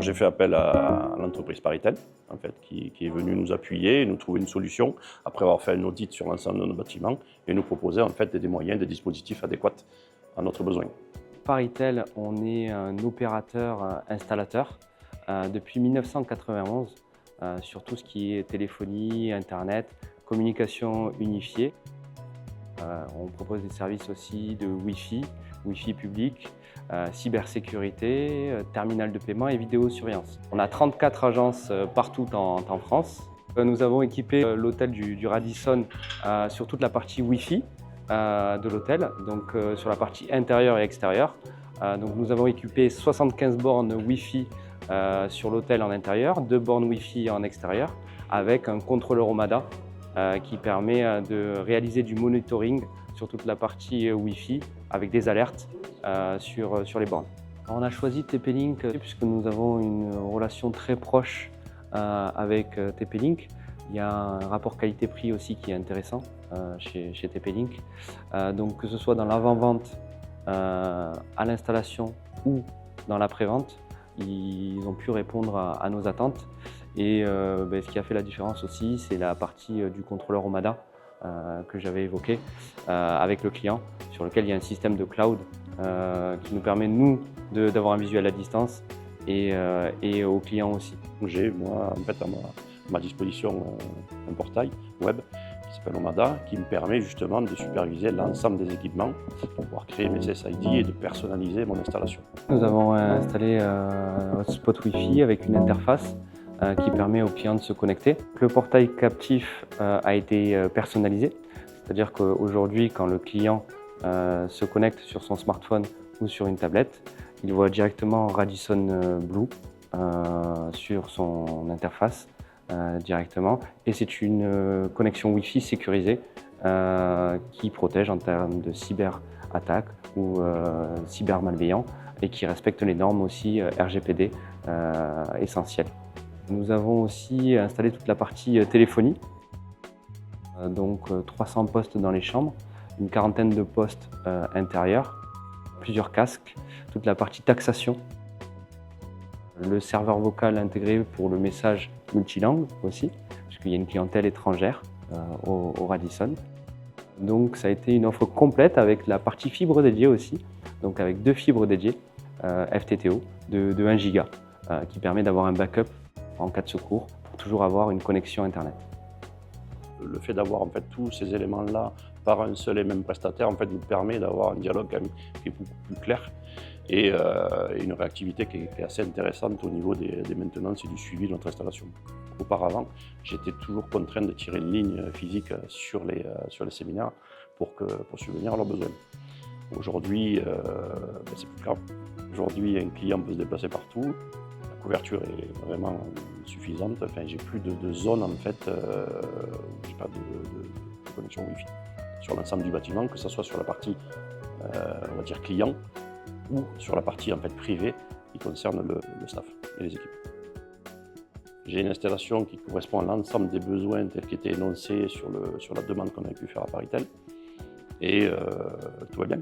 J'ai fait appel à l'entreprise Paritel, en fait, qui est venue nous appuyer et nous trouver une solution après avoir fait un audit sur l'ensemble de nos bâtiments et nous proposer en fait des moyens, des dispositifs adéquats à notre besoin. Paritel, on est un opérateur installateur depuis 1991 sur tout ce qui est téléphonie, internet, communication unifiée. On propose des services aussi de Wi-Fi public, cybersécurité, terminal de paiement et vidéosurveillance. On a 34 agences partout en France. Nous avons équipé l'hôtel du Radisson sur toute la partie Wi-Fi de l'hôtel, donc sur la partie intérieure et extérieure. Donc nous avons équipé 75 bornes Wi-Fi sur l'hôtel en intérieur, 2 bornes Wi-Fi en extérieur, avec un contrôleur Omada qui permet de réaliser du monitoring sur toute la partie Wi-Fi avec des alertes sur les bornes. On a choisi TP-Link puisque nous avons une relation très proche avec TP-Link. Il y a un rapport qualité-prix aussi qui est intéressant chez TP-Link. Donc que ce soit dans l'avant-vente, à l'installation ou dans la pré-vente, ils ont pu répondre à nos attentes. Et ce qui a fait la différence aussi, c'est la partie du contrôleur Omada que j'avais évoqué avec le client, sur lequel il y a un système de cloud qui nous permet, nous, d'avoir un visuel à distance et aux clients aussi. J'ai, moi, en fait, à ma disposition un portail web qui s'appelle Omada, qui me permet justement de superviser l'ensemble des équipements pour pouvoir créer mes SSID et de personnaliser mon installation. Nous avons installé un hotspot Wi-Fi avec une interface qui permet aux clients de se connecter. Le portail captif a été personnalisé, c'est-à-dire qu'aujourd'hui, quand le client se connecte sur son smartphone ou sur une tablette, il voit directement Radisson Blu sur son interface directement. Et c'est une connexion Wi-Fi sécurisée qui protège en termes de cyberattaque ou cybermalveillant et qui respecte les normes aussi RGPD essentielles. Nous avons aussi installé toute la partie téléphonie, donc 300 postes dans les chambres, une quarantaine de postes intérieurs, plusieurs casques, toute la partie taxation, le serveur vocal intégré pour le message multilangue aussi, puisqu'il y a une clientèle étrangère au Radisson. Donc ça a été une offre complète avec la partie fibre dédiée aussi, donc avec 2 fibres dédiées FTTO de 1 giga qui permet d'avoir un backup en cas de secours pour toujours avoir une connexion internet. Le fait d'avoir en fait tous ces éléments-là par un seul et même prestataire en fait nous permet d'avoir un dialogue quand même qui est beaucoup plus clair et une réactivité qui est assez intéressante au niveau des maintenances et du suivi de notre installation. Auparavant, j'étais toujours contraint de tirer une ligne physique sur les séminaires pour subvenir à leurs besoins. Aujourd'hui, c'est plus clair. Aujourd'hui, un client peut se déplacer partout. La couverture est vraiment suffisante. Enfin, j'ai plus de zone en fait, où j'ai pas de connexion Wi-Fi sur l'ensemble du bâtiment, que ce soit sur la partie, on va dire client, ou sur la partie en fait privée qui concerne le staff et les équipes. J'ai une installation qui correspond à l'ensemble des besoins tels qu'étaient énoncés sur la demande qu'on avait pu faire à Paritel et tout va bien.